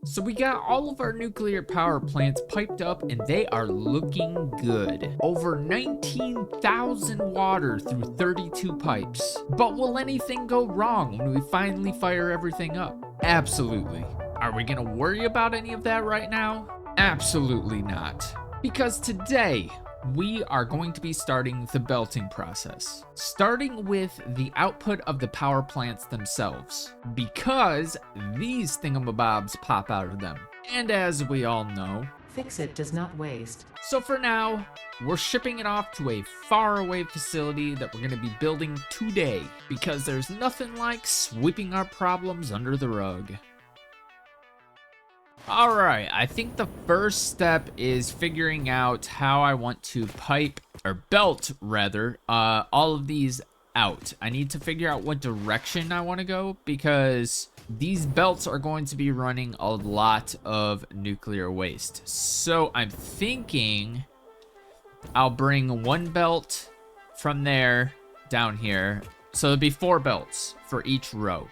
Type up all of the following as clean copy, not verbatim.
So we got all of our nuclear power plants piped up and they are looking good. Over 19,000 water through 32 pipes. But will anything go wrong when we finally fire everything up? Absolutely. Are we gonna worry about any of that right now? Absolutely not. Because today, we are going to be starting the belting process, starting with the output of the power plants themselves, because these thingamabobs pop out of them. And as we all know, Fix it does not waste. so for now, we're shipping it off to a faraway facility that we're going to be building today, because there's nothing like sweeping our problems under the rug. Alright, I think the first step is figuring out how I want to pipe, or belt rather, all of these out. I need to figure out what direction I want to go, because these belts are going to be running a lot of nuclear waste. So I'm thinking I'll bring one belt from there down here. So there'll be 4 belts for each row.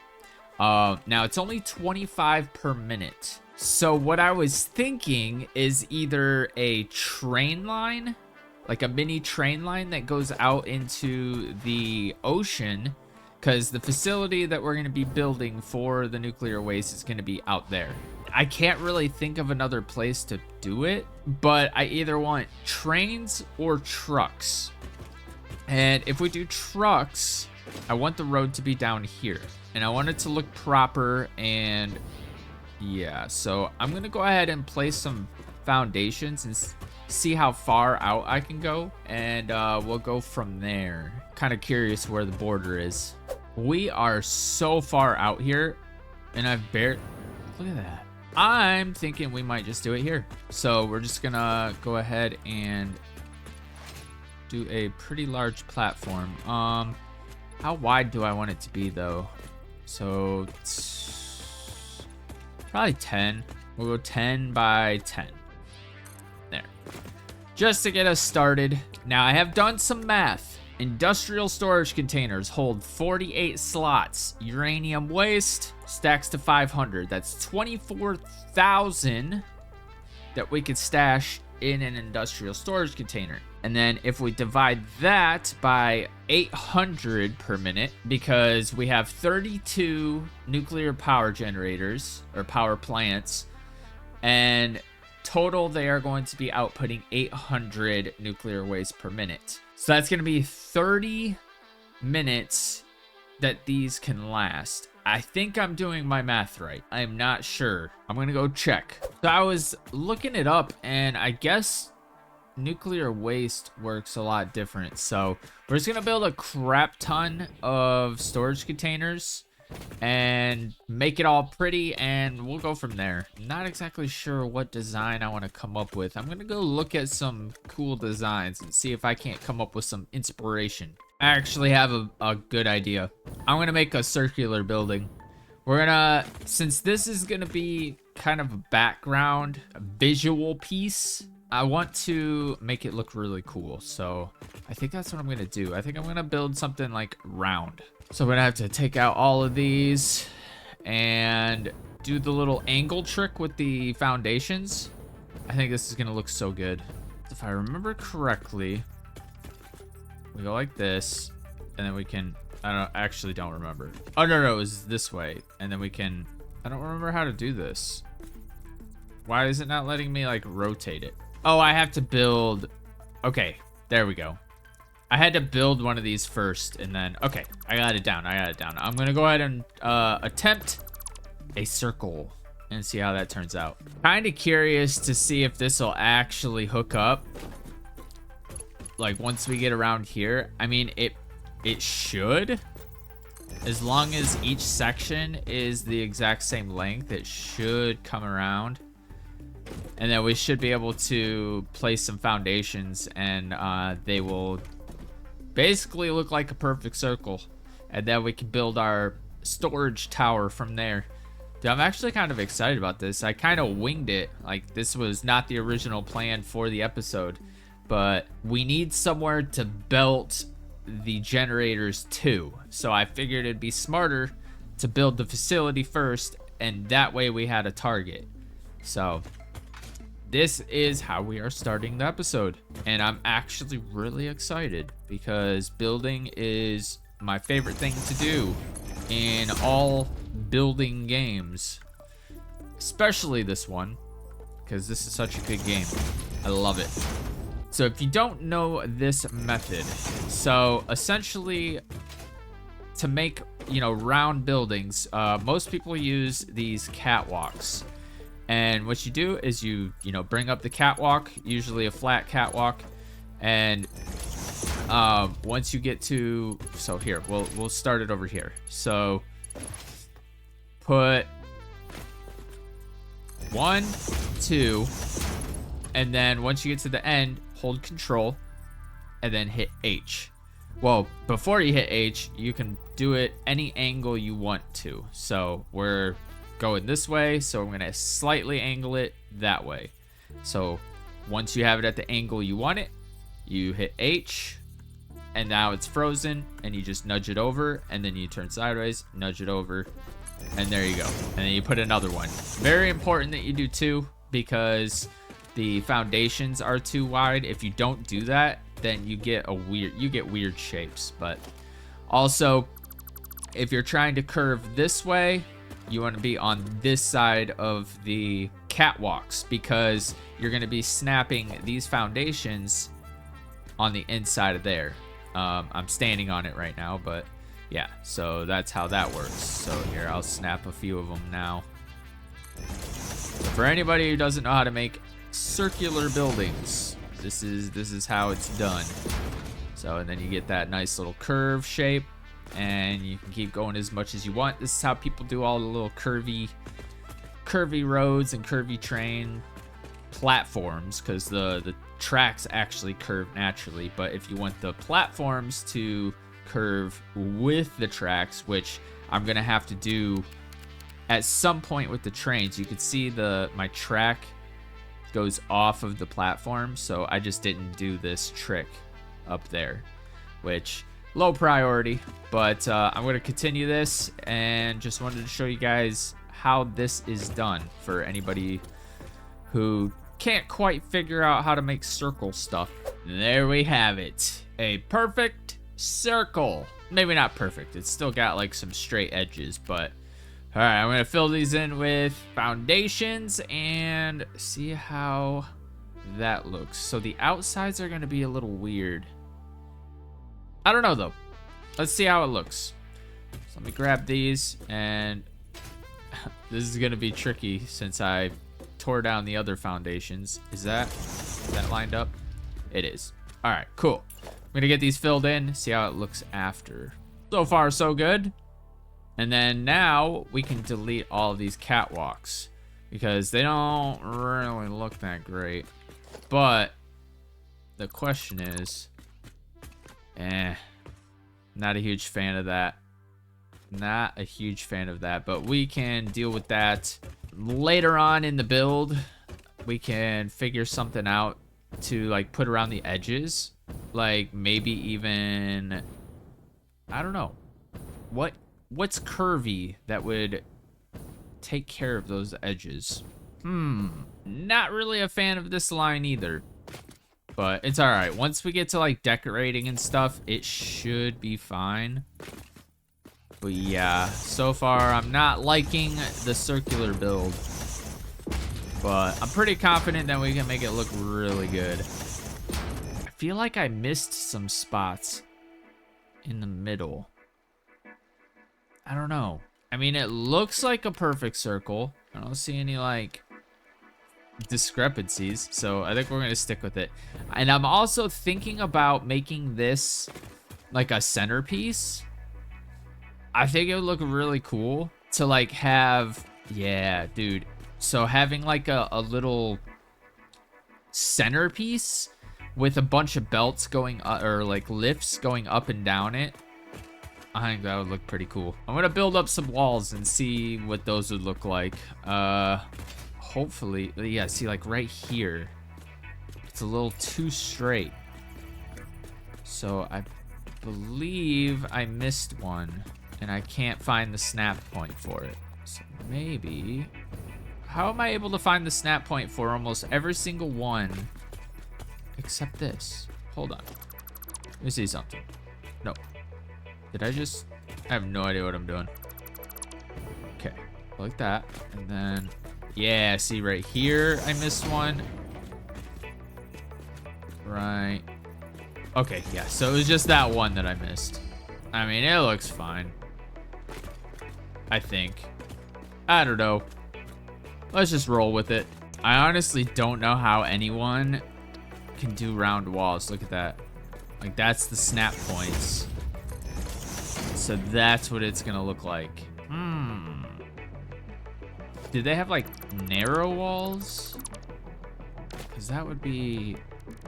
Now it's only 25 per minute. So what I was thinking is either a train line, like a mini train line that goes out into the ocean, because the facility that we're going to be building for the nuclear waste is going to be out there. I can't really think of another place to do it, but I either want trains or trucks. And if we do trucks, I want the road to be down here, and I want it to look proper. And yeah, so I'm going to go ahead and place some foundations and see how far out I can go, and we'll go from there. Kind of curious where the border is. We are so far out here, and I've barely... Look at that. I'm thinking we might just do it here. So we're just going to go ahead and do a pretty large platform. How wide do I want it to be, though? So... probably 10. We'll go 10 by 10. There. Just to get us started. Now, I have done some math. Industrial storage containers hold 48 slots. Uranium waste stacks to 500. That's 24,000 that we could stash in an industrial storage container. And then if we divide that by 800 per minute, because we have 32 nuclear power generators or power plants, and total they are going to be outputting 800 nuclear waste per minute. So that's going to be 30 minutes that these can last. I think I'm doing my math right. I'm not sure. I'm going to go check. So I was looking it up, and I guess nuclear waste works a lot different. So we're just gonna build a crap ton of storage containers and make it all pretty, and we'll go from there. Not exactly sure what design I want to come up with. I'm gonna go look at some cool designs and see if I can't come up with some inspiration. I actually have a good idea. I'm gonna make a circular building. We're gonna, since this is gonna be kind of a background, a visual piece, I want to make it look really cool. So I think that's what I'm gonna do. I think I'm gonna build something like round. So I'm gonna have to take out all of these and do the little angle trick with the foundations. I think this is gonna look so good. If I remember correctly, we go like this, and then we can, actually don't remember. Oh, no, it was this way. And then we can, I don't remember how to do this. Why is it not letting me like rotate it? Oh, I have to build. Okay, there we go. I had to build one of these first, and then, okay, I got it down. I'm gonna go ahead and attempt a circle and see how that turns out. Kind of curious to see if this will actually hook up, like once we get around here. I mean, it should, as long as each section is the exact same length. It should come around. And then we should be able to place some foundations, and they will basically look like a perfect circle. And then we can build our storage tower from there. Dude, I'm actually kind of excited about this. I kind of winged it. Like, this was not the original plan for the episode. But we need somewhere to belt the generators to. So I figured it'd be smarter to build the facility first, and that way we had a target. So this is how we are starting the episode. And I'm actually really excited because building is my favorite thing to do in all building games, especially this one, because this is such a good game. I love it. So if you don't know this method, so essentially to make, round buildings, most people use these catwalks. And what you do is you bring up the catwalk, usually a flat catwalk, and once you get to, so here, we'll start it over here. So put 1, 2, and then once you get to the end, hold control and then hit H. Well, before you hit H, you can do it any angle you want to. So we're going this way, so I'm gonna slightly angle it that way. So once you have it at the angle you want it, you hit H, and now it's frozen, and you just nudge it over, and then you turn sideways, nudge it over, and there you go. And then you put another one. Very important that you do 2, because the foundations are too wide. If you don't do that, then you get weird shapes. But also, if you're trying to curve this way, you want to be on this side of the catwalks, because you're going to be snapping these foundations on the inside of there. I'm standing on it right now, but yeah, so that's how that works. So here, I'll snap a few of them now. So for anybody who doesn't know how to make circular buildings, this is how it's done. So, and then you get that nice little curve shape, and you can keep going as much as you want. This is how people do all the little curvy roads and curvy train platforms, because the tracks actually curve naturally. But if you want the platforms to curve with the tracks, which I'm gonna have to do at some point with the trains, you can see my track goes off of the platform, so I just didn't do this trick up there, which low priority, but I'm going to continue this, and just wanted to show you guys how this is done for anybody who can't quite figure out how to make circle stuff. There we have it, a perfect circle. Maybe not perfect, it's still got like some straight edges, but all right, I'm gonna fill these in with foundations and see how that looks. So the outsides are gonna be a little weird. I don't know though. Let's see how it looks. So let me grab these, and this is gonna be tricky since I tore down the other foundations. Is that lined up? It is. All right, cool. I'm gonna get these filled in, see how it looks after. So far, so good. And then now we can delete all of these catwalks because they don't really look that great. But the question is, not a huge fan of that. Not a huge fan of that, but we can deal with that later on in the build. We can figure something out to like put around the edges. Like maybe even, I don't know. What's curvy that would take care of those edges? Not really a fan of this line either. But it's all right. Once we get to like decorating and stuff, it should be fine. But yeah, so far I'm not liking the circular build. But I'm pretty confident that we can make it look really good. I feel like I missed some spots in the middle. I don't know. I mean, it looks like a perfect circle. I don't see any like discrepancies, so I think we're gonna stick with it. And I'm also thinking about making this like a centerpiece. I think it would look really cool to like have, yeah, dude. So having like a little centerpiece with a bunch of belts going or like lifts going up and down it. I think that would look pretty cool. I'm gonna build up some walls and see what those would look like. Hopefully, yeah, see like right here, it's a little too straight. So I believe I missed one and I can't find the snap point for it. So maybe, How am I able to find the snap point for almost every single one except this? Hold on. Let me see something. No. Did I just... I have no idea what I'm doing. Okay. Like that. And then... Yeah, see right here, I missed one. Right. Okay, yeah. So it was just that one that I missed. I mean, it looks fine. I think. I don't know. Let's just roll with it. I honestly don't know how anyone can do round walls. Look at that. Like, that's the snap points. So that's what it's gonna look like. Do they have, like, narrow walls? Because that would be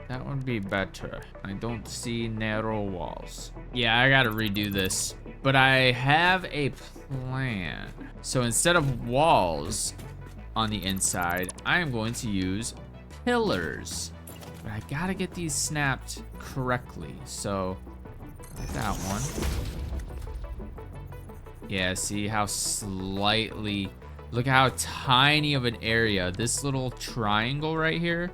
better. I don't see narrow walls. Yeah, I gotta redo this. But I have a plan. So instead of walls on the inside, I am going to use pillars. But I gotta get these snapped correctly. So, like that one. Yeah, see how slightly... Look how tiny of an area. This little triangle right here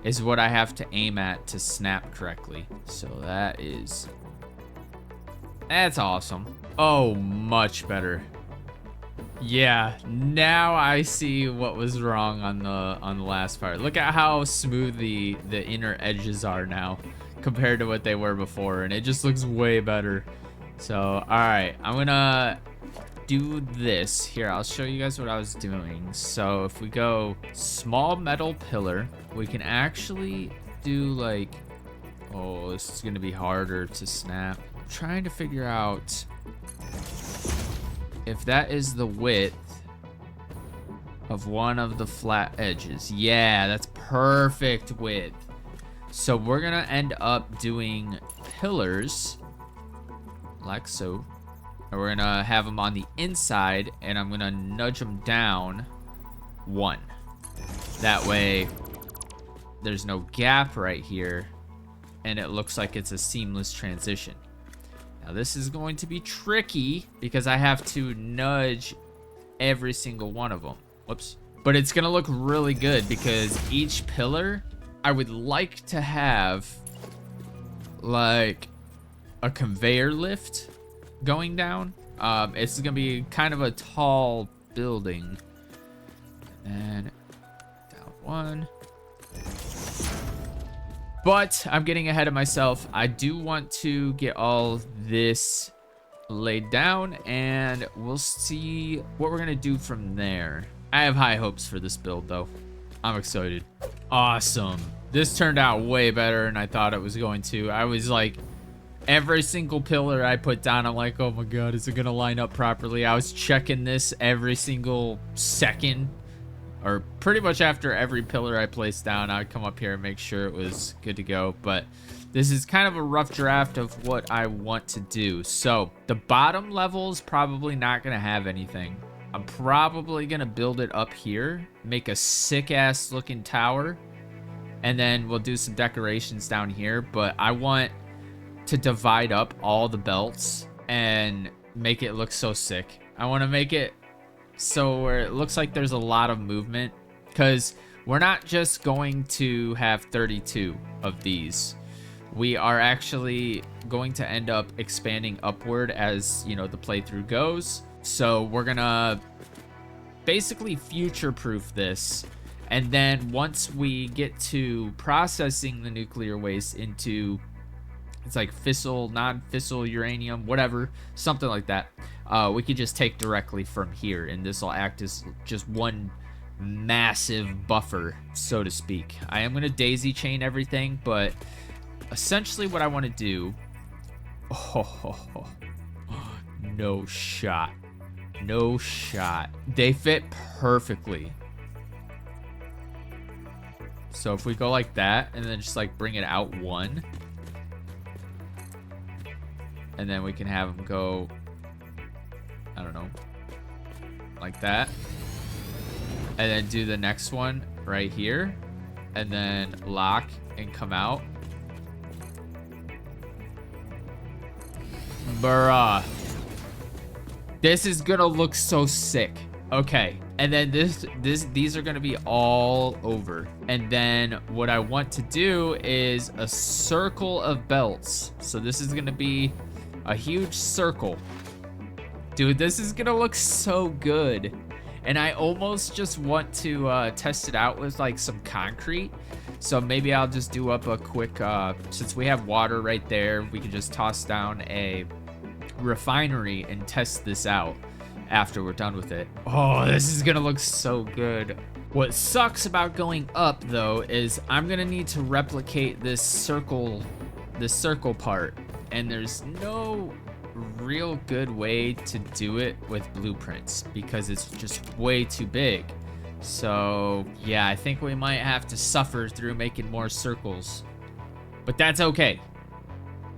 is what I have to aim at to snap correctly. So that's awesome. Oh, much better. Yeah, now I see what was wrong on the last part. Look at how smooth the inner edges are now compared to what they were before, and it just looks way better. So, all right, I'm gonna do this here. I'll show you guys what I was doing. So if we go small metal pillar, we can actually do like, oh, this is gonna be harder to snap. I'm trying to figure out if that is the width of one of the flat edges. Yeah, that's perfect width. So we're gonna end up doing pillars like so. And we're gonna have them on the inside, and I'm gonna nudge them down 1. That way there's no gap right here, and it looks like it's a seamless transition. Now this is going to be tricky because I have to nudge every single one of them. Whoops. But it's gonna look really good because each pillar, I would like to have like a conveyor lift going down. It's gonna be kind of a tall building. And down 1. But I'm getting ahead of myself. I do want to get all this laid down, and we'll see what we're gonna do from there. I have high hopes for this build though. I'm excited. Awesome. This turned out way better than I thought it was going to. I was like, every single pillar I put down, I'm like, oh my god, is it gonna line up properly? I was checking this every single second, or pretty much after every pillar I placed down, I'd come up here and make sure it was good to go. But this is kind of a rough draft of what I want to do. So the bottom level is probably not gonna have anything. I'm probably gonna build it up here, make a sick ass looking tower, and then we'll do some decorations down here. But I want to divide up all the belts and make it look so sick. I want to make it so where it looks like there's a lot of movement, because we're not just going to have 32 of these. We are actually going to end up expanding upward as, you know, the playthrough goes. So we're gonna basically future-proof this, and then once we get to processing the nuclear waste into, it's like fissile, non-fissile uranium, whatever, something like that. We could just take directly from here, and this will act as just one massive buffer, so to speak. I am going to daisy chain everything, but essentially what I want to do... Oh, no shot. No shot. They fit perfectly. So if we go like that, and then just like bring it out 1... And then we can have them go, I don't know, like that. And then do the next one right here. And then lock and come out. Bruh. This is gonna look so sick. Okay, And then these are gonna be all over. And then what I want to do is a circle of belts. So this is gonna be a huge circle. Dude, this is gonna look so good. And I almost just want to test it out with like some concrete. So maybe I'll just do up a quick, since we have water right there, we can just toss down a refinery and test this out after we're done with it. Oh, this is gonna look so good. What sucks about going up though is I'm gonna need to replicate this circle part, and there's no real good way to do it with blueprints because it's just way too big. So yeah, I think we might have to suffer through making more circles, but that's okay,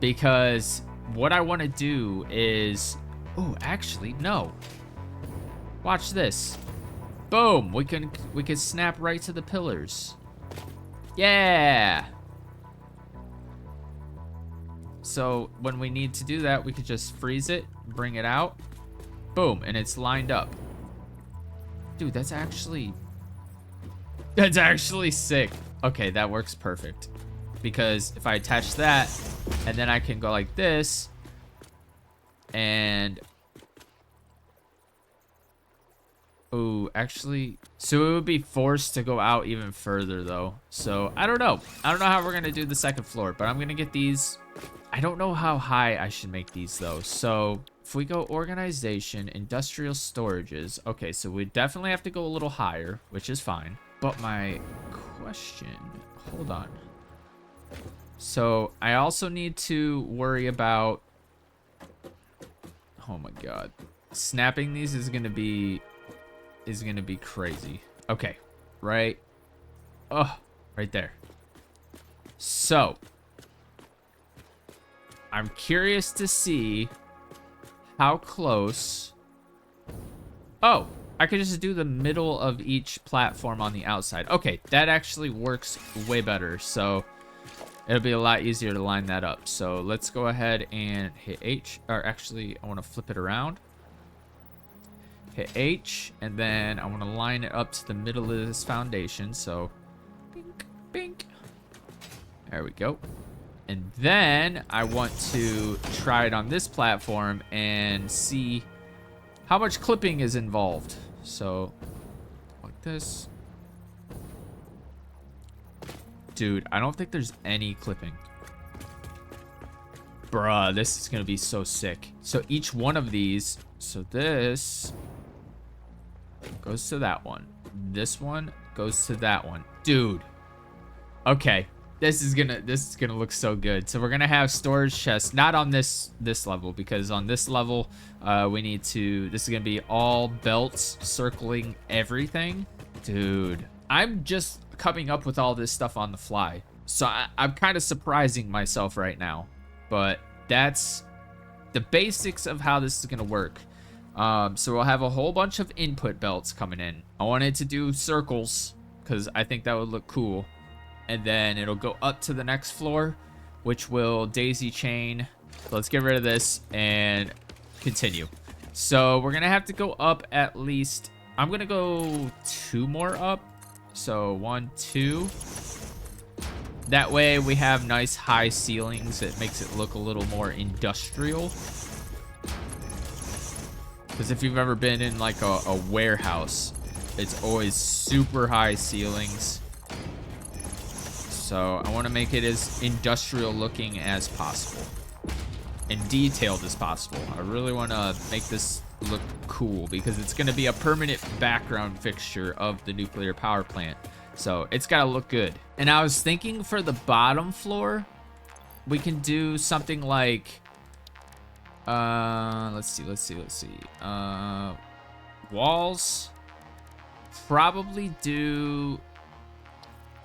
because what I want to do is, oh, actually no, watch this. Boom, we can snap right to the pillars. Yeah. So when we need to do that, we could just freeze it, bring it out, boom, and it's lined up. Dude, that's actually sick. Okay, that works perfect. Because if I attach that, and then I can go like this, and oh, actually, so it would be forced to go out even further though. So I don't know how we're gonna do the second floor, but I'm gonna get these. I don't know how high I should make these though. So if we go organization, industrial storages, okay, so we definitely have to go a little higher, which is fine. But my question, hold on. So I also need to worry about, oh my god, snapping these is gonna be crazy. Okay, right, right there. So I'm curious to see how close. Oh, I could just do the middle of each platform on the outside. Okay, that actually works way better. So it'll be a lot easier to line that up. So let's go ahead and hit H, or actually I want to flip it around. Hit H, and then I want to line it up to the middle of this foundation. So bink, bink. There we go. And then I want to try it on this platform and see how much clipping is involved. So like this. Dude, I don't think there's any clipping. Bruh, this is gonna be so sick. So each one of these, so this goes to that one. This one goes to that one. Dude. Okay. This is gonna look so good. So we're gonna have storage chests, not on this level, because on this level we need to, this is gonna be all belts circling everything. Dude, I'm just coming up with all this stuff on the fly, so I'm kind of surprising myself right now, but that's the basics of how this is gonna work. So we'll have a whole bunch of input belts coming in. I wanted to do circles because I think that would look cool. And then it'll go up to the next floor, which will daisy chain. Let's get rid of this and continue. So we're gonna have to go up at least, I'm gonna go 2 more up. So 1, 2. That way we have nice high ceilings. It makes it look a little more industrial. Because if you've ever been in like a warehouse, it's always super high ceilings. So I want to make it as industrial looking as possible and detailed as possible. I really want to make this look cool because it's going to be a permanent background fixture of the nuclear power plant. So it's got to look good. And I was thinking for the bottom floor, we can do something like, let's see. Walls.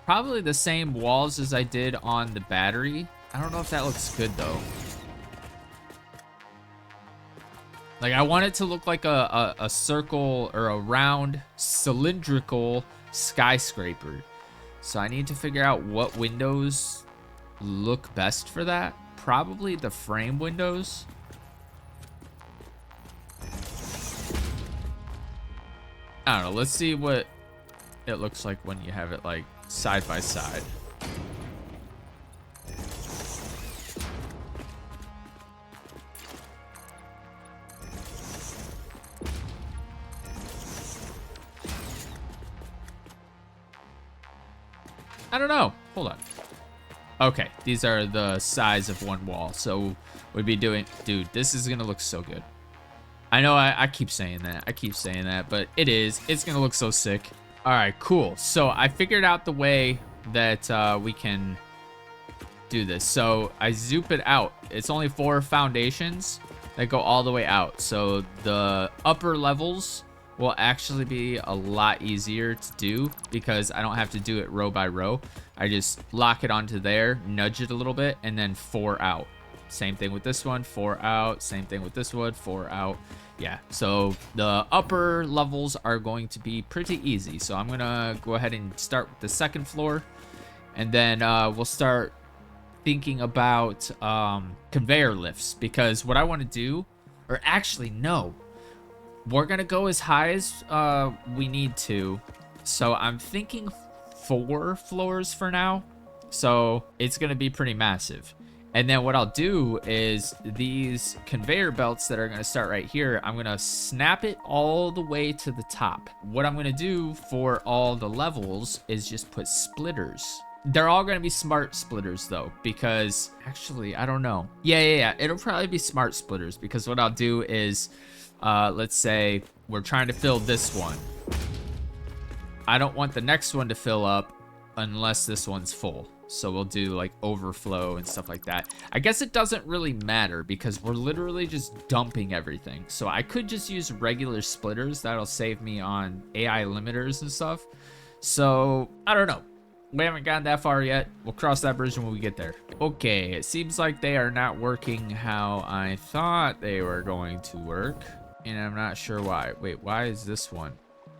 Probably the same walls as I did on the battery. I don't know if that looks good though. Like I want it to look like a circle or a round cylindrical skyscraper. So I need to figure out what windows look best for that. Probably the frame windows. I don't know. Let's see what it looks like when you have it like side by side. I don't know. Hold on. Okay, these are the size of one wall. So we'd be doing, dude, this is gonna look so good. I know I keep saying that. I keep saying that, but it is. It's gonna look so sick. All right, cool. So I figured out the way that we can do this. So I zoop it out. It's only 4 foundations that go all the way out. So the upper levels will actually be a lot easier to do because I don't have to do it row by row. I just lock it onto there, nudge it a little bit, and then 4 out. Same thing with this one, 4 out. Same thing with this one, 4 out. Yeah, so the upper levels are going to be pretty easy. So I'm gonna go ahead and start with the second floor, and then we'll start thinking about conveyor lifts, because what I want to do, or actually no, we're gonna go as high as we need to. So I'm thinking 4 floors for now. So it's gonna be pretty massive. And then what I'll do is these conveyor belts that are gonna start right here, I'm gonna snap it all the way to the top. What I'm gonna do for all the levels is just put splitters. They're all gonna be smart splitters though, because actually, I don't know. Yeah. It'll probably be smart splitters, because what I'll do is, let's say we're trying to fill this one. I don't want the next one to fill up unless this one's full. So we'll do like overflow and stuff like that. I guess it doesn't really matter because we're literally just dumping everything. So I could just use regular splitters. That'll save me on AI limiters and stuff. So I don't know. We haven't gotten that far yet. We'll cross that bridge when we get there. Okay, it seems like they are not working how I thought they were going to work. And I'm not sure why. Wait, why is this one?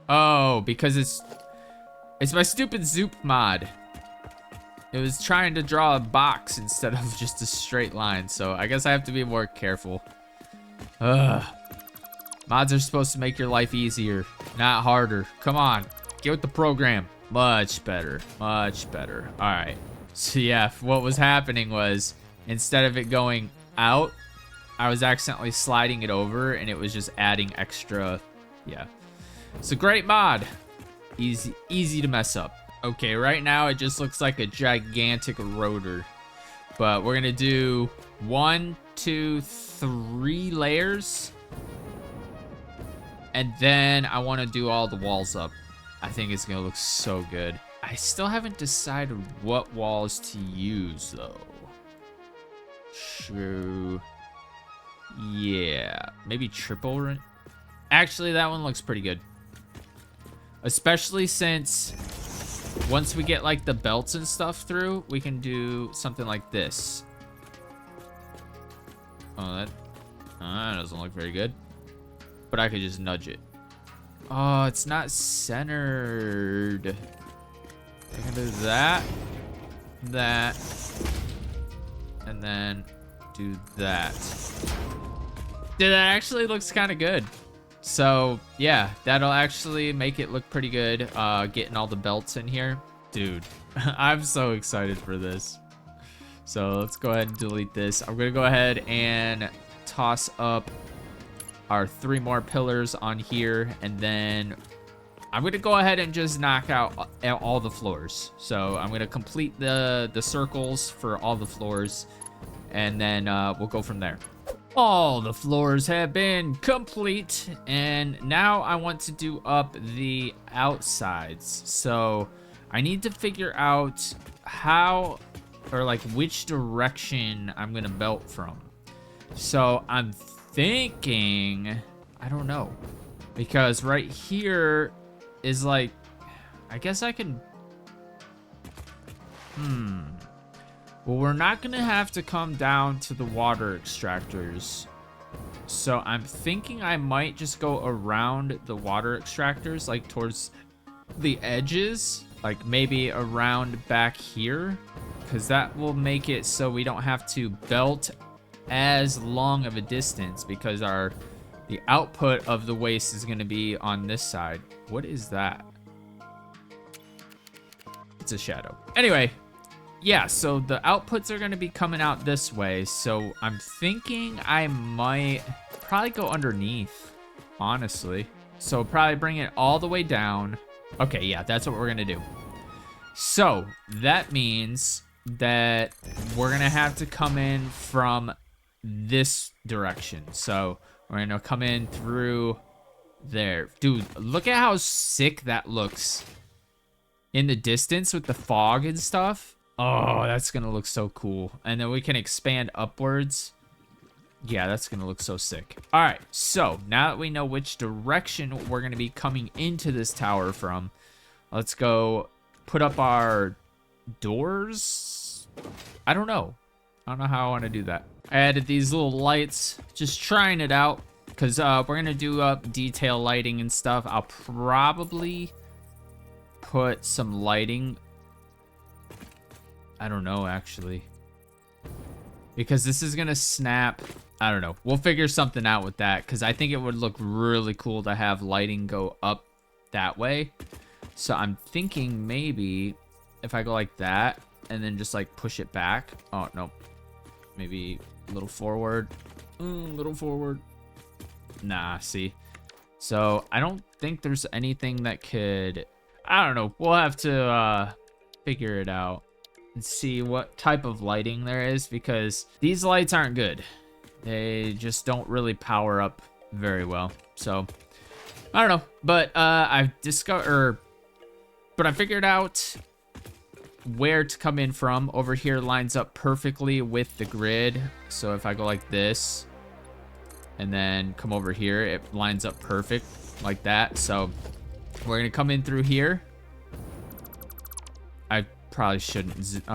Oh, because it's my stupid Zoop mod. It was trying to draw a box instead of just a straight line, so I guess I have to be more careful. Ugh. Mods are supposed to make your life easier, not harder. Come on, get with the program. Much better, much better. All right. So yeah, what was happening was instead of it going out, I was accidentally sliding it over, and it was just adding extra. Yeah, it's a great mod. Easy to mess up. Okay, right now it just looks like a gigantic rotor, but we're gonna do 1, 2, 3 layers, and then I want to do all the walls up. I think it's gonna look so good. I still haven't decided what walls to use though. True. Yeah, maybe triple. Actually, that one looks pretty good, especially since once we get like the belts and stuff through, we can do something like this. Oh, that doesn't look very good. But I could just nudge it. Oh, it's not centered. I can do that, and then do that. Dude, that actually looks kind of good. So yeah, that'll actually make it look pretty good, getting all the belts in here. Dude, I'm so excited for this. So let's go ahead and delete this. I'm gonna go ahead and toss up our 3 more pillars on here, and then I'm gonna go ahead and just knock out all the floors. So I'm gonna complete the circles for all the floors, and then we'll go from there. All the floors have been complete, and now I want to do up the outsides. So I need to figure out how, or like which direction I'm gonna belt from. So I'm thinking, I don't know, because right here is like, I guess I can, well, we're not gonna have to come down to the water extractors. So I'm thinking I might just go around the water extractors, like towards the edges, like maybe around back here, because that will make it so we don't have to belt as long of a distance, because our The output of the waste is going to be on this side. What is that? It's a shadow. Anyway, yeah, so the outputs are going to be coming out this way. So I'm thinking I might probably go underneath, honestly. So probably bring it all the way down. Okay, yeah, that's what we're going to do. So that means that we're going to have to come in from this direction. So we're going to come in through there. Dude, look at how sick that looks in the distance with the fog and stuff. Oh, that's going to look so cool. And then we can expand upwards. Yeah, that's going to look so sick. All right, so now that we know which direction we're going to be coming into this tower from, let's go put up our doors. I don't know how I want to do that. I added these little lights, just trying it out, because we're going to do detail lighting and stuff. I'll probably put some lighting. I don't know, actually, because this is going to snap. I don't know. We'll figure something out with that, because I think it would look really cool to have lighting go up that way. So I'm thinking maybe if I go like that and then just like push it back. Oh, no. Maybe a little forward. Little forward. Nah, see. So I don't think there's anything that could... I don't know. We'll have to figure it out and see what type of lighting there is, because these lights aren't good. They just don't really power up very well. So I don't know. But I figured out where to come in from. Over here lines up perfectly with the grid. So if I go like this and then come over here, it lines up perfect like that. So we're gonna come in through here. I probably shouldn't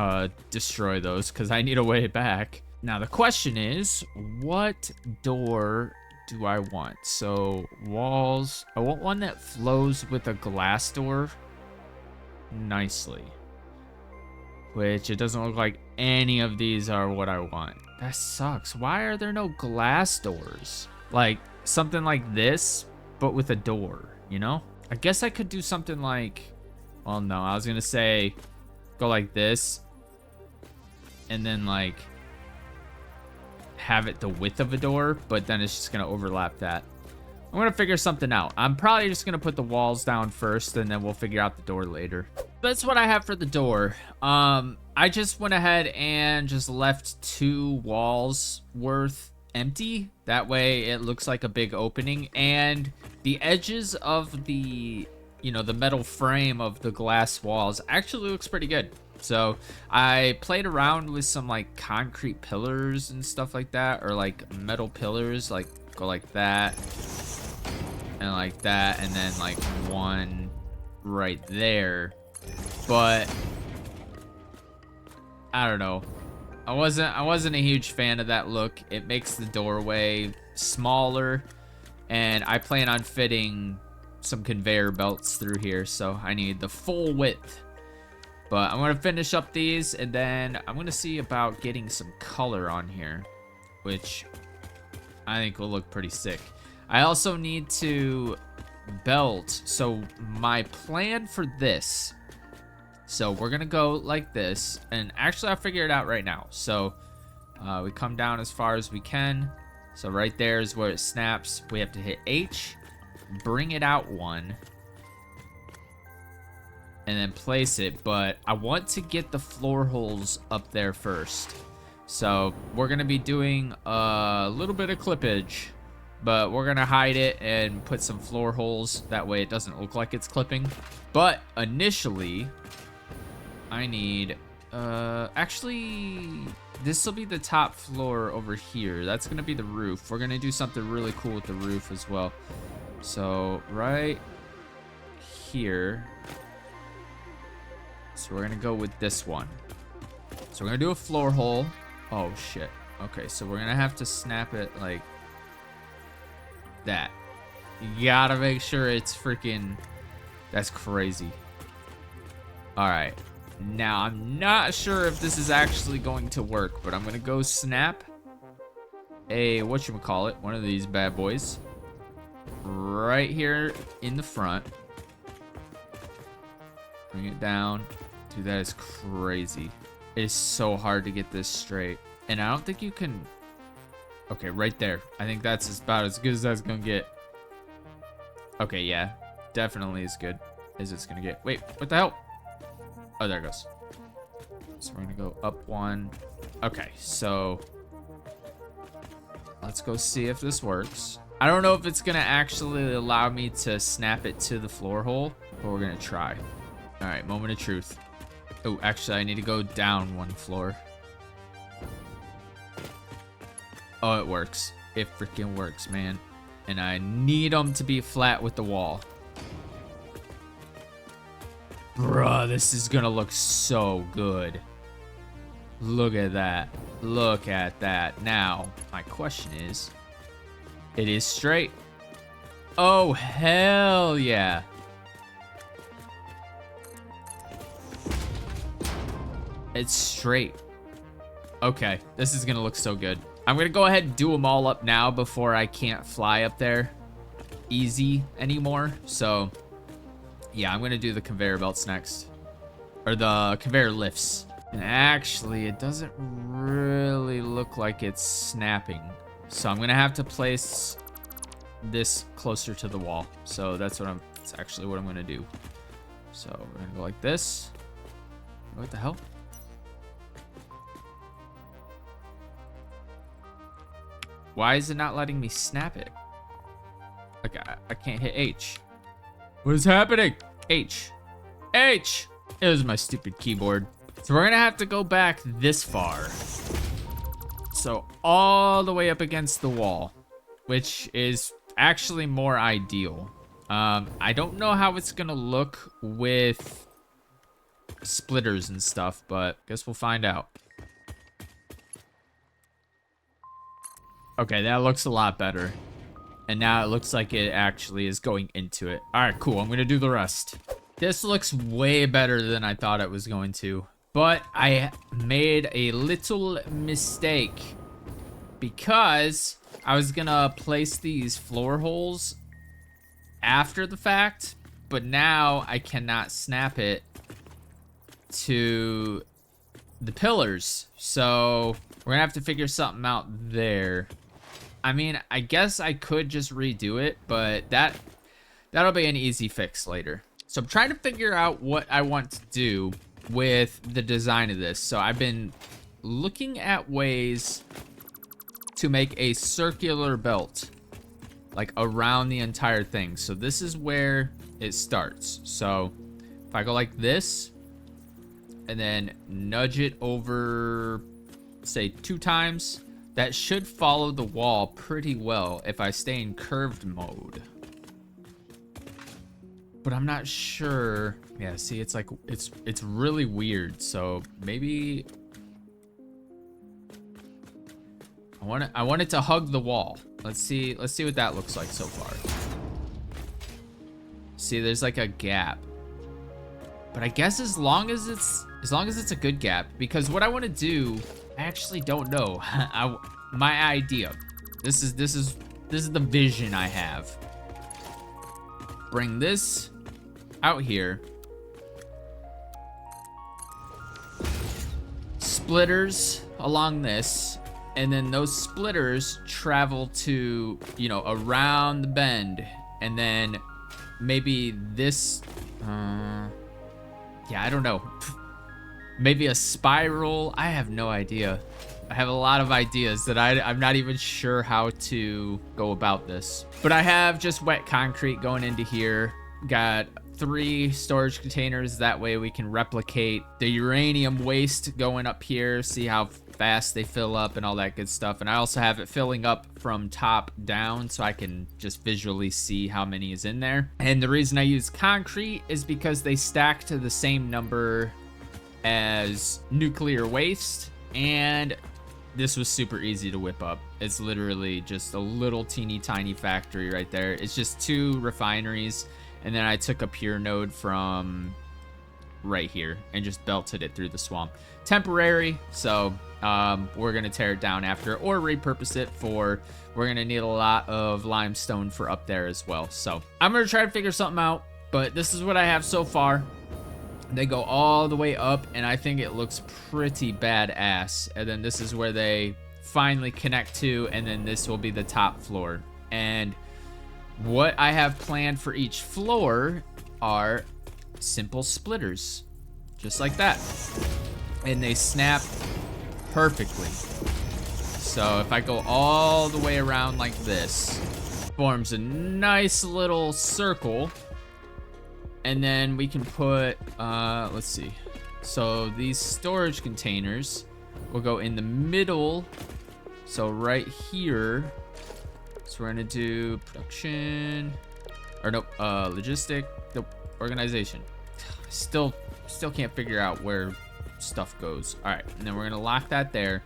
destroy those because I need a way back. Now the question is, what door do I want? So walls, I want one that flows with a glass door nicely, which it doesn't look like any of these are what I want. That sucks. Why are there no glass doors? Like something like this, but with a door, you know? I guess I could do something like, well, no, I was gonna say go like this and then like have it the width of a door, but then it's just gonna overlap that. I'm gonna figure something out. I'm probably just gonna put the walls down first and then we'll figure out the door later. That's what I have for the door. I just went ahead and just left 2 walls worth empty. That way it looks like a big opening, and the edges of the, you know, the metal frame of the glass walls actually looks pretty good. So I played around with some like concrete pillars and stuff like that, or like metal pillars, like go like that and like that, and then like one right there. But I don't know. I wasn't a huge fan of that look. It makes the doorway smaller, and I plan on fitting some conveyor belts through here, so I need the full width. But I'm gonna finish up these, and then I'm gonna see about getting some color on here, which I think will look pretty sick. I also need to belt. So my plan for this, so we're gonna go like this, and actually I'll figure it out right now. So we come down as far as we can. So right there is where it snaps. We have to hit H, bring it out 1, and then place it. But I want to get the floor holes up there first. So we're gonna be doing a little bit of clippage, but we're gonna hide it and put some floor holes. That way it doesn't look like it's clipping. But initially, I need, actually, this will be the top floor over here. That's gonna be the roof. We're gonna do something really cool with the roof as well. So right here. So we're gonna go with this one. So we're gonna do a floor hole. Oh shit. Okay, so we're gonna have to snap it like that. You gotta make sure it's freaking, that's crazy. All right. Now, I'm not sure if this is actually going to work, but I'm gonna go snap a, whatchamacallit, one of these bad boys. right here in the front. Bring it down. Dude, that is crazy. It is so hard to get this straight. And I don't think you can... Okay, right there. I think that's about as good as that's gonna get. Okay, yeah. Definitely as good as it's gonna get. Wait, what the hell? Oh, there it goes. So we're gonna go up one. Okay, so... let's go see if this works. I don't know if it's gonna actually allow me to snap it to the floor hole, but we're gonna try. All right, moment of truth. Oh, actually, I need to go down one floor. Oh, it works. It freaking works, man. And I need them to be flat with the wall. Bruh, this is gonna look so good. Look at that. Look at that. Now, my question is, it is straight. Oh, hell yeah. It's straight. Okay, this is gonna look so good. I'm gonna go ahead and do them all up now before I can't fly up there easy anymore. So, yeah, I'm gonna do the conveyor belts next. Or the conveyor lifts. And actually, it doesn't really look like it's snapping. So I'm gonna have to place this closer to the wall. So that's actually what I'm gonna do. So we're gonna go like this. What the hell? Why is it not letting me snap it? Like, I can't hit H. What is happening? H. H! It was my stupid keyboard. So we're gonna have to go back this far. So all the way up against the wall, which is actually more ideal. I don't know how it's gonna look with splitters and stuff, but guess we'll find out. Okay, that looks a lot better. And now it looks like it actually is going into it. All right, cool. I'm gonna do the rest. This looks way better than I thought it was going to. But I made a little mistake because I was gonna place these floor holes after the fact, but now I cannot snap it to the pillars. So we're gonna have to figure something out there. I mean, I guess I could just redo it, but that'll be an easy fix later. So I'm trying to figure out what I want to do with the design of this. So I've been looking at ways to make a circular belt, like around the entire thing. So this is where it starts. So if I go like this and then nudge it over, say 2 times, that should follow the wall pretty well if I stay in curved mode. But I'm not sure. Yeah, see, it's like it's really weird. So maybe I want it to hug the wall. Let's see what that looks like so far. See, there's like a gap. But I guess as long as it's a good gap, because what I want to do, I actually don't know. My idea. This is the vision I have. Bring this out here. Splitters along this, and then those splitters travel to, you know, around the bend, and then maybe this yeah, I don't know. Maybe a spiral. I have no idea. I have a lot of ideas that I'm not even sure how to go about this. But I have just wet concrete going into here. Got 3 storage containers. That way we can replicate the uranium waste going up here. See how fast they fill up and all that good stuff. And I also have it filling up from top down so I can just visually see how many is in there. And the reason I use concrete is because they stack to the same number as nuclear waste, and this was super easy to whip up. It's literally just a little teeny tiny factory right there. It's just 2 refineries, and then I took a pure node from right here and just belted it through the swamp. Temporary, so we're gonna tear it down after or repurpose it for, we're gonna need a lot of limestone for up there as well. So I'm gonna try to figure something out, but this is what I have so far. They go all the way up, and I think it looks pretty badass. And then this is where they finally connect to, and then this will be the top floor. And what I have planned for each floor are simple splitters, just like that. And they snap perfectly. So if I go all the way around like this, forms a nice little circle. And then we can put, let's see. So these storage containers will go in the middle. So right here. So we're gonna do production, or nope, logistic, nope, organization. Still can't figure out where stuff goes. All right, and then we're gonna lock that there.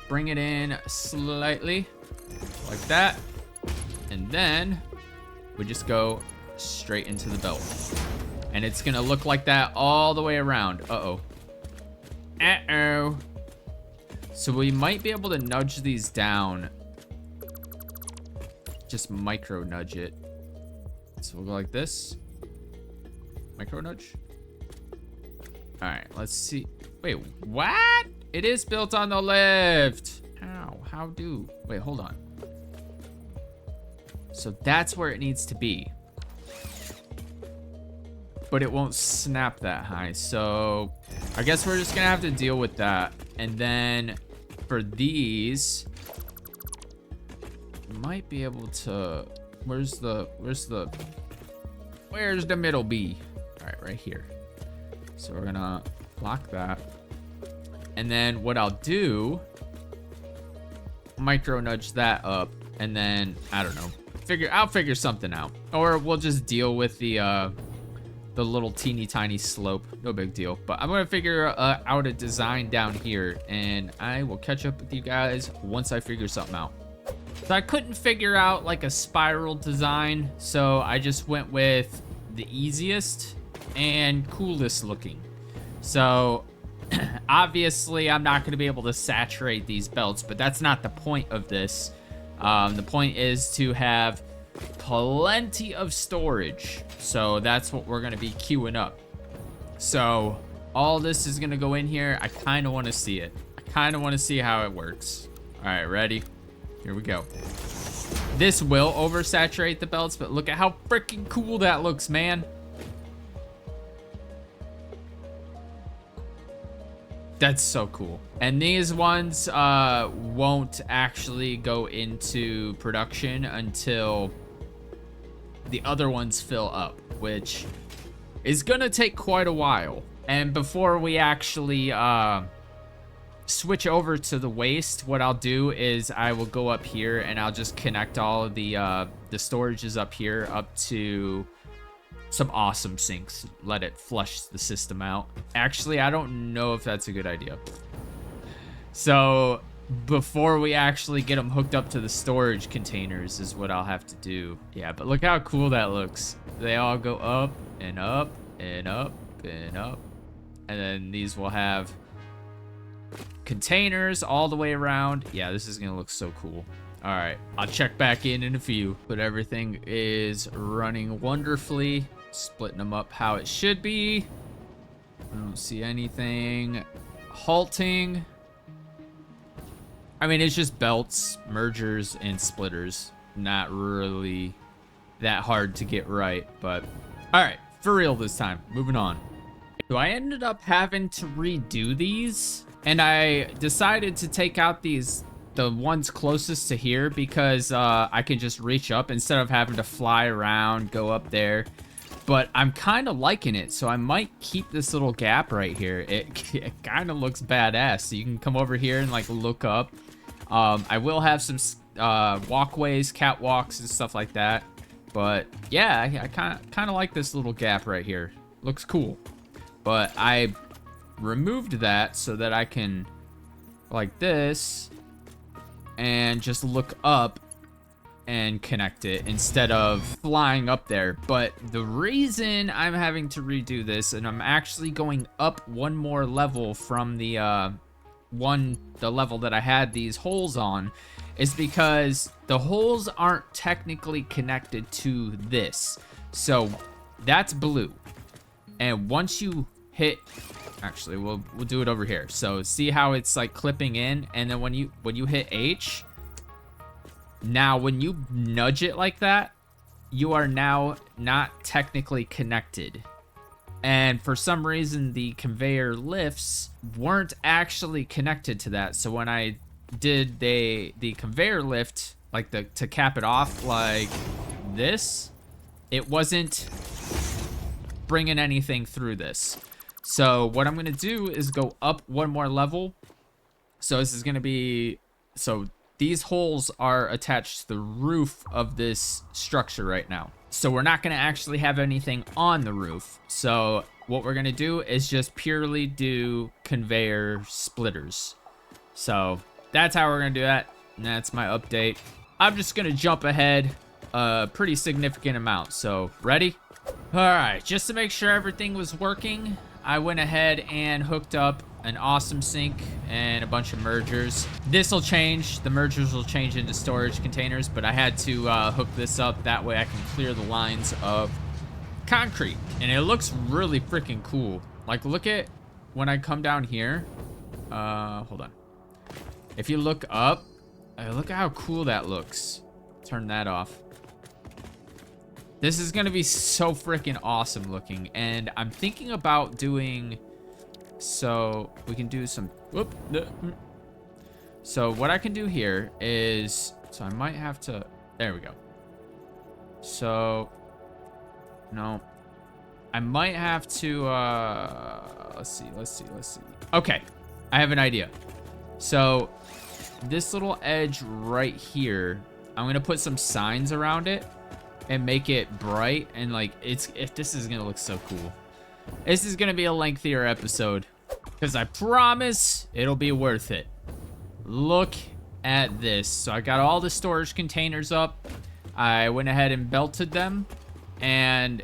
Bring it in slightly, like that. And then we just go straight into the belt. And it's gonna look like that all the way around. Uh-oh. Uh-oh. So we might be able to nudge these down. Just micro nudge it. So we'll go like this. Micro nudge. All right, let's see. Wait, what? It is built on the lift. How do? Wait, hold on. So that's where it needs to be. But it won't snap that high. So I guess we're just gonna have to deal with that. And then for these, might be able to, where's the middle B? All right, right here. So we're gonna lock that. And then what I'll do, micro nudge that up, and then I don't know, I'll figure something out, or we'll just deal with the little teeny tiny slope. No big deal. But I'm gonna figure out a design down here, and I will catch up with you guys once I figure something out. So I couldn't figure out like a spiral design, so I just went with the easiest and coolest looking. So obviously I'm not going to be able to saturate these belts, but that's not the point of this. The point is to have plenty of storage. So that's what we're going to be queuing up. So all this is going to go in here. I kind of want to see it. I kind of want to see how it works. All right, ready? Here we go. This will oversaturate the belts, but look at how freaking cool that looks, man. That's so cool. And these ones won't actually go into production until the other ones fill up, which is gonna take quite a while. And before we actually switch over to the waste, what I'll do is I will go up here and I'll just connect all of the storages up here up to some awesome sinks. Let it flush the system out. Actually, I don't know if that's a good idea. So before we actually get them hooked up to the storage containers is what I'll have to do. Yeah, but look how cool that looks. They all go up and up and up and up. And then these will have containers all the way around. Yeah, this is gonna look so cool. All right, I'll check back in a few, but everything is running wonderfully, splitting them up how it should be. I don't see anything halting. I mean, it's just belts, mergers, and splitters. Not really that hard to get right, but all right, for real this time. Moving on. So I ended up having to redo these, and I decided to take out the ones closest to here because I can just reach up instead of having to fly around, go up there. But I'm kind of liking it, so I might keep this little gap right here. It kind of looks badass. So you can come over here and like look up. I will have some walkways, catwalks, and stuff like that. But yeah, I kind of like this little gap right here. Looks cool. But I removed that so that I can, like this, and just look up and connect it instead of flying up there. But the reason I'm having to redo this, and I'm actually going up one more level from the level that I had these holes on, is because the holes aren't technically connected to this. So that's blue. And once you hit, actually we'll do it over here. So see how it's like clipping in, and then when you hit H, now when you nudge it like that, you are now not technically connected. And for some reason the conveyor lifts weren't actually connected to that. So when I did the conveyor lift, like to cap it off like this, it wasn't bringing anything through this. So what I'm gonna do is go up one more level. So this is gonna be, so these holes are attached to the roof of this structure right now. So we're not gonna actually have anything on the roof. So what we're gonna do is just purely do conveyor splitters. So that's how we're gonna do that. And that's my update. I'm just gonna jump ahead a pretty significant amount. So ready? All right, just to make sure everything was working, I went ahead and hooked up an awesome sink and a bunch of mergers. This will change. The mergers will change into storage containers, but I had to hook this up. That way I can clear the lines of concrete. And it looks really freaking cool. Like, look at when I come down here. Hold on. If you look up, look at how cool that looks. Turn that off. This is gonna be so freaking awesome looking, and I'm thinking about doing, so we can do some, so what I can do here is, so I might have to, there we go. So, no, I might have to, let's see. Okay, I have an idea. So this little edge right here, I'm gonna put some signs around it and make it bright, and like this is gonna look so cool. This is gonna be a lengthier episode because I promise it'll be worth it. Look at this. So I got all the storage containers up. I went ahead and belted them, and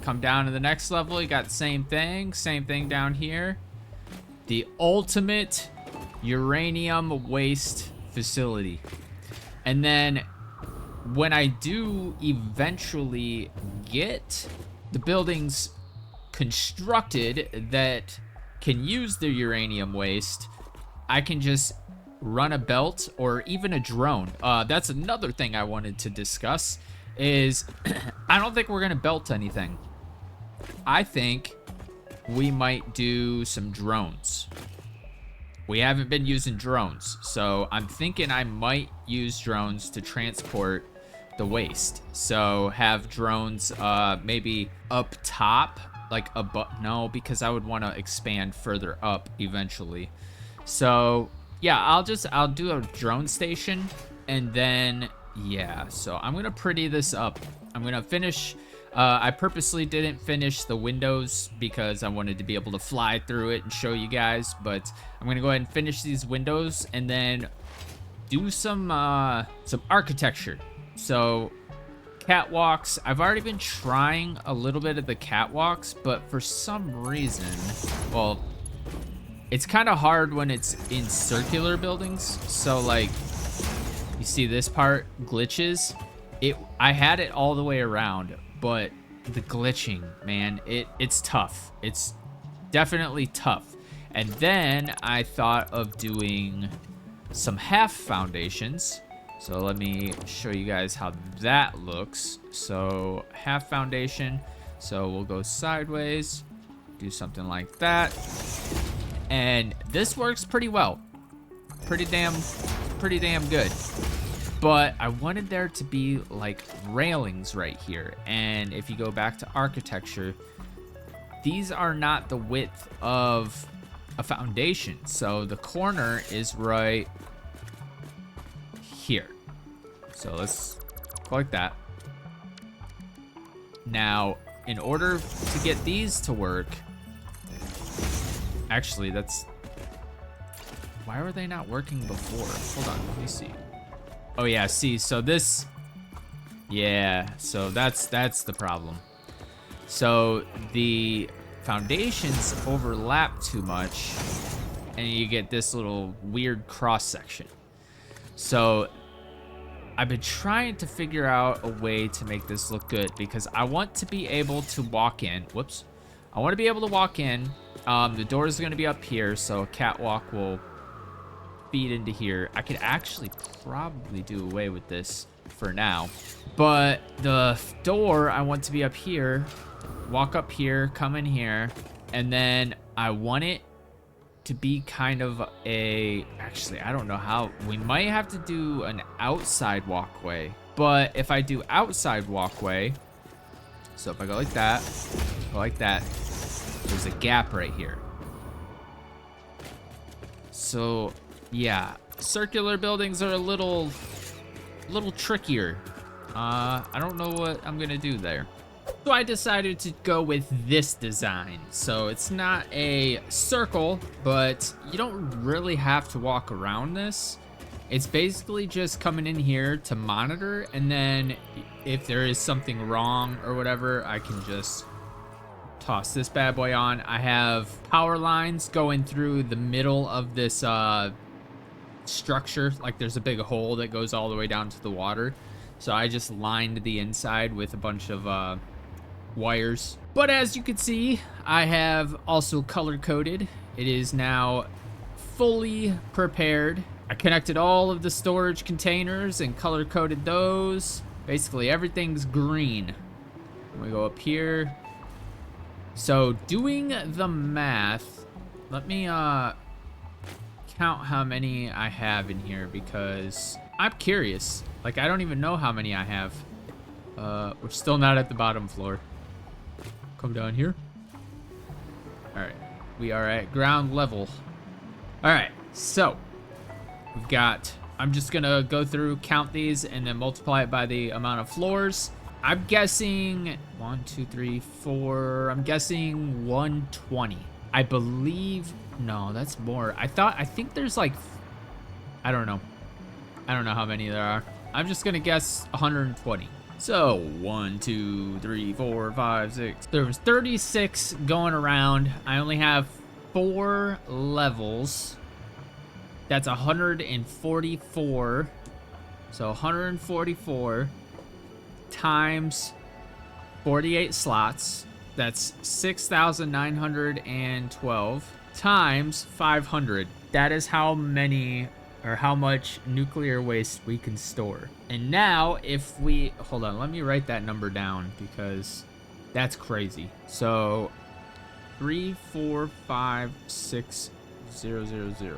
come down to the next level. You got the same thing down here. The ultimate uranium waste facility. And then when I do eventually get the buildings constructed that can use the uranium waste, I can just run a belt or even a drone. That's another thing I wanted to discuss is I don't think we're gonna belt anything. I think we might do some drones. We haven't been using drones, so I'm thinking I might use drones to transport the waste. So have drones maybe up top, like no, because I would want to expand further up eventually. So yeah, I'll do a drone station, and then yeah, so I'm gonna pretty this up. I'm gonna finish, I purposely didn't finish the windows because I wanted to be able to fly through it and show you guys, but I'm gonna go ahead and finish these windows and then do some architecture. So catwalks, I've already been trying a little bit of the catwalks, but for some reason, well, it's kind of hard when it's in circular buildings. So like, you see this part glitches. I had it all the way around, but the glitching, man, it's tough. It's definitely tough. And then I thought of doing some half foundations. So let me show you guys how that looks. So half foundation. So we'll go sideways, do something like that. And this works pretty well. Pretty damn good. But I wanted there to be like railings right here. And if you go back to architecture, these are not the width of a foundation. So the corner is right here. So let's go like that. Now, in order to get these to work, actually, why were they not working before? Hold on, let me see. Oh yeah, see, so this, yeah, so that's the problem. So the foundations overlap too much, and you get this little weird cross section. So I've been trying to figure out a way to make this look good because I want to be able to walk in. Whoops. I want to be able to walk in. The door is going to be up here, so a catwalk will feed into here. I could actually probably do away with this for now. But the door, I want to be up here. Walk up here, come in here, and then I want it to be kind of a, actually, I don't know how, we might have to do an outside walkway. But if I do outside walkway, so if I go like that, there's a gap right here. So yeah, circular buildings are a little trickier. I don't know what I'm gonna do there. So I decided to go with this design. So it's not a circle, but you don't really have to walk around this. It's basically just coming in here to monitor, and then if there is something wrong or whatever, I can just toss this bad boy on. I have power lines going through the middle of this structure. Like there's a big hole that goes all the way down to the water. So I just lined the inside with a bunch of wires. But as you can see, I have also color coded. It is now fully prepared. I connected all of the storage containers and color coded those. Basically everything's green. We go up here. So doing the math, let me count how many I have in here because I'm curious. Like I don't even know how many I have. We're still not at the bottom floor. Come down here. All right, we are at ground level. All right, so we've got, I'm just gonna go through, count these, and then multiply it by the amount of floors. I'm guessing 1, 2, 3, 4. I'm guessing 120. I believe, no, that's more. I think there's like, I don't know how many there are. I'm just gonna guess 120. So 1, 2, 3, 4, 5, 6. There was 36 going around. I only have 4 levels. That's 144. So 144 times 48 slots. That's 6,912 times 500. That is how many, or how much nuclear waste we can store. And now if we, hold on, let me write that number down because that's crazy. So 3456000.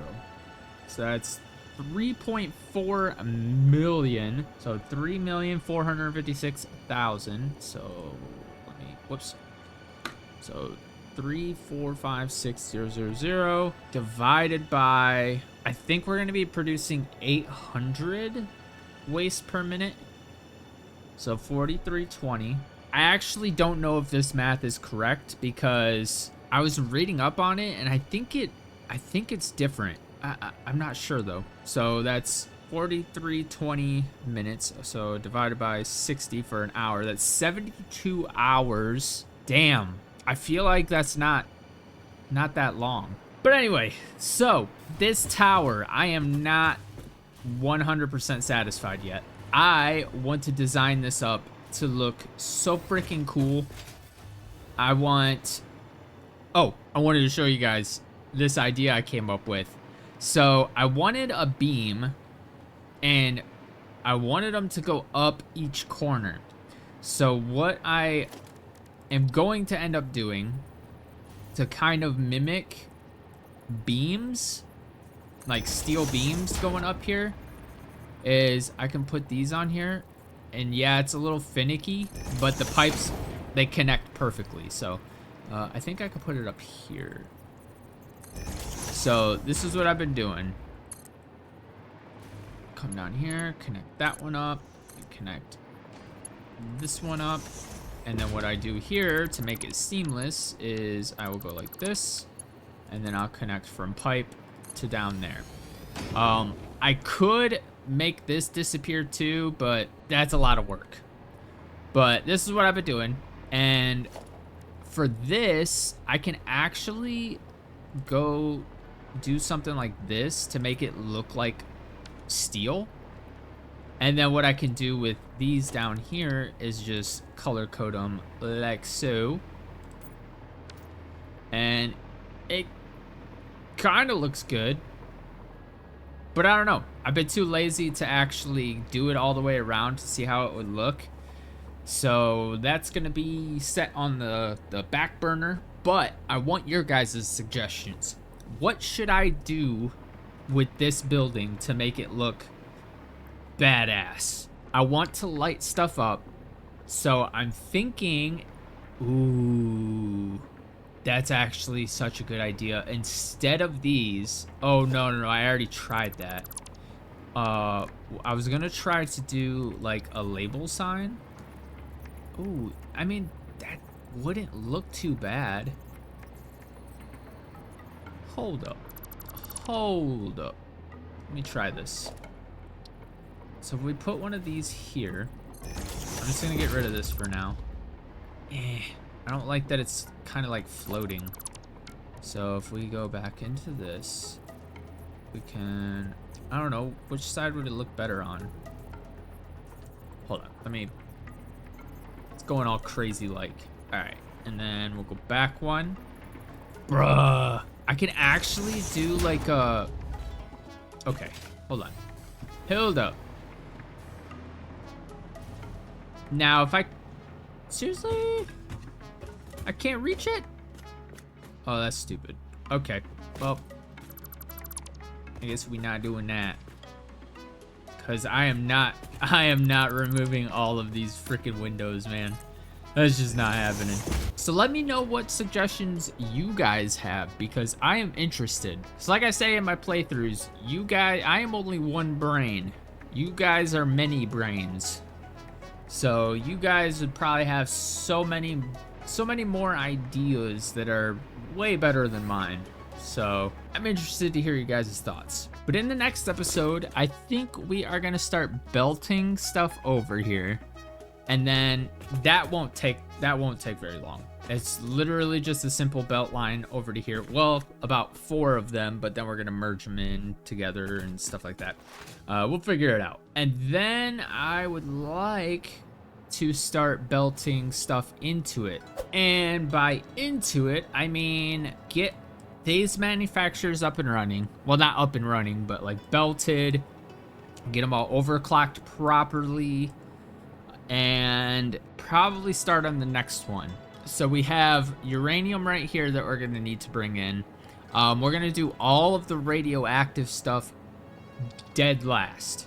So that's 3.4 million. So 3,456,000. So let me, whoops. So 3456000 divided by, I think we're going to be producing 800 waste per minute. So 4320. I actually don't know if this math is correct because I was reading up on it and I think it's different. I'm not sure though. So that's 4320 minutes. So divided by 60 for an hour. That's 72 hours. Damn. I feel like that's not that long. But anyway, so this tower, I am not 100% satisfied yet. I want to design this up to look so freaking cool. I wanted to show you guys this idea I came up with. So I wanted a beam and I wanted them to go up each corner. So what I am going to end up doing to kind of mimic beams, like steel beams going up here, is I can put these on here. And yeah, it's a little finicky, but the pipes, they connect perfectly. So I think I could put it up here. So this is what I've been doing. Come down here, connect that one up, and connect this one up. And then what I do here to make it seamless is I will go like this, and then I'll connect from pipe to down there. I could make this disappear too, but that's a lot of work. But this is what I've been doing. And for this, I can actually go do something like this to make it look like steel. And then what I can do with these down here is just color code them like so. And it kind of looks good. But I don't know. I've been too lazy to actually do it all the way around to see how it would look. So that's going to be set on the back burner. But I want your guys' suggestions. What should I do with this building to make it look badass? I want to light stuff up. So I'm thinking, ooh, that's actually such a good idea. Instead of these, oh no, I already tried that. I was gonna try to do like a label sign. Ooh, I mean, that wouldn't look too bad. Hold up. Let me try this. So if we put one of these here, I'm just gonna get rid of this for now. I don't like that it's kind of like floating. So if we go back into this, we can, I don't know, which side would it look better on? Hold on, it's going all crazy like. All right, and then we'll go back one. Bruh, I can actually do like a, okay, hold on. Hold up. Now if I, seriously? I can't reach it? Oh, that's stupid. Okay, well, I guess we're not doing that. Cause I am not removing all of these freaking windows, man. That's just not happening. So let me know what suggestions you guys have, because I am interested. So like I say in my playthroughs, you guys, I am only one brain. You guys are many brains. So you guys would probably have so many more ideas that are way better than mine. So I'm interested to hear you guys' thoughts. But in the next episode, I think we are gonna start belting stuff over here. And then that won't take very long. It's literally just a simple belt line over to here. Well, about 4 of them, but then we're gonna merge them in together and stuff like that. We'll figure it out. And then I would like to start belting stuff into it. And by into it, I mean get these manufacturers up and running. Well, not up and running, but like belted. Get them all overclocked properly. And probably start on the next one. So we have uranium right here that we're going to need to bring in. We're going to do all of the radioactive stuff dead last.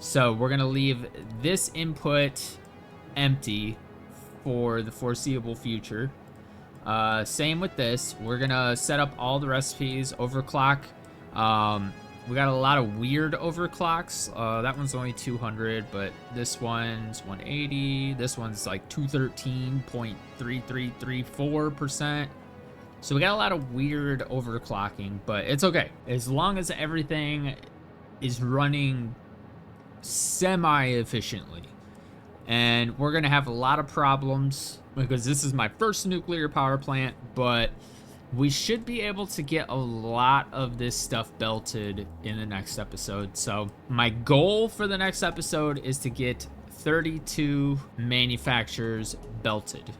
So we're going to leave this input empty for the foreseeable future. Same with this. We're going to set up all the recipes, overclock. We got a lot of weird overclocks. That one's only 200, but this one's 180. This one's like 213.3334%. So we got a lot of weird overclocking, but it's okay. As long as everything is running semi-efficiently. And we're gonna have a lot of problems because this is my first nuclear power plant, but we should be able to get a lot of this stuff belted in the next episode. So my goal for the next episode is to get 32 manufacturers belted.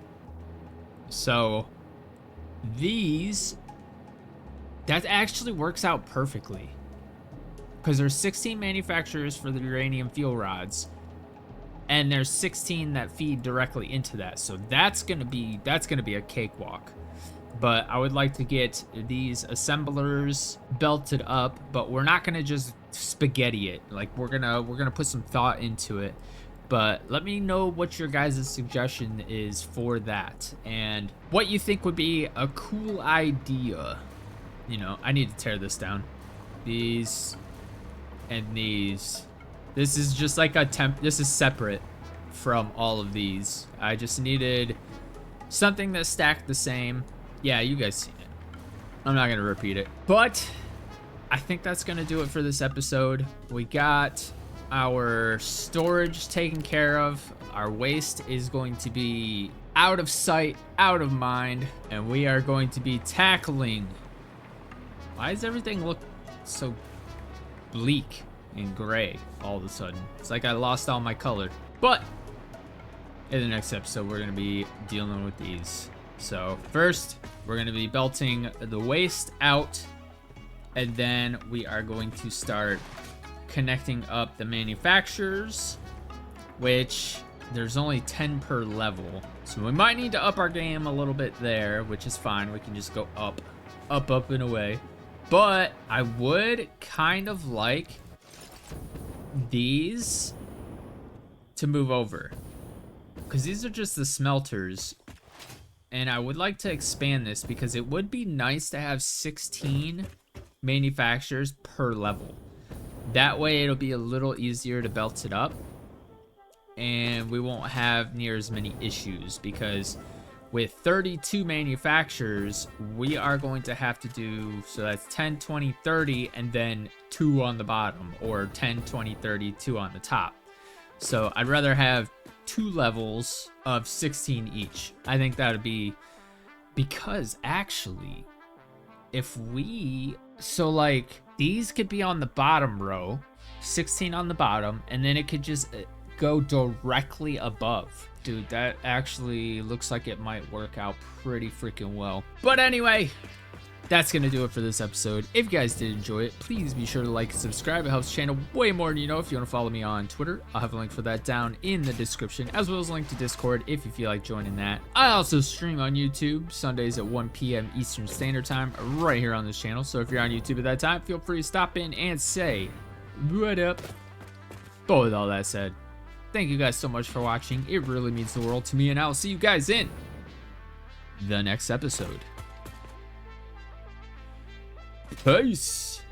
So that actually works out perfectly, because there's 16 manufacturers for the uranium fuel rods, and there's 16 that feed directly into that. So that's gonna be a cakewalk. But I would like to get these assemblers belted up, but we're not gonna just spaghetti it. Like we're gonna put some thought into it. But let me know what your guys' suggestion is for that, and what you think would be a cool idea. You know, I need to tear this down. These and these. This is just like this is separate from all of these. I just needed something that stacked the same. Yeah, you guys seen it. I'm not gonna repeat it. But I think that's gonna do it for this episode. We got our storage taken care of. Our waste is going to be out of sight, out of mind, and we are going to be tackling. Why does everything look so bleak and gray all of a sudden? It's like I lost all my color. But in the next episode, we're gonna be dealing with these. So first, we're gonna be belting the waste out, and then we are going to start connecting up the manufacturers, which there's only 10 per level. So we might need to up our game a little bit there, which is fine. We can just go up, up and away. But I would kind of like these to move over, because these are just the smelters. And I would like to expand this because it would be nice to have 16 manufacturers per level. That way it'll be a little easier to belt it up, and we won't have near as many issues, because with 32 manufacturers, we are going to have to do, so that's 10, 20, 30, and then 2 on the bottom, or 10, 20, 30, 2 on the top. So I'd rather have 2 levels of 16 each. I think that would be, because actually, if we, so like these could be on the bottom row, 16 on the bottom, and then it could just go directly above. Dude, that actually looks like it might work out pretty freaking well. But anyway, that's gonna do it for this episode. If you guys did enjoy it, please be sure to like and subscribe. It helps the channel way more than you know. If you want to follow me on Twitter, I'll have a link for that down in the description, as well as a link to Discord if you feel like joining that. I also stream on YouTube Sundays at 1 p.m. Eastern Standard Time right here on this channel. So if you're on YouTube at that time, feel free to stop in and say what up. But with all that said, thank you guys so much for watching. It really means the world to me, and I'll see you guys in the next episode. Peace.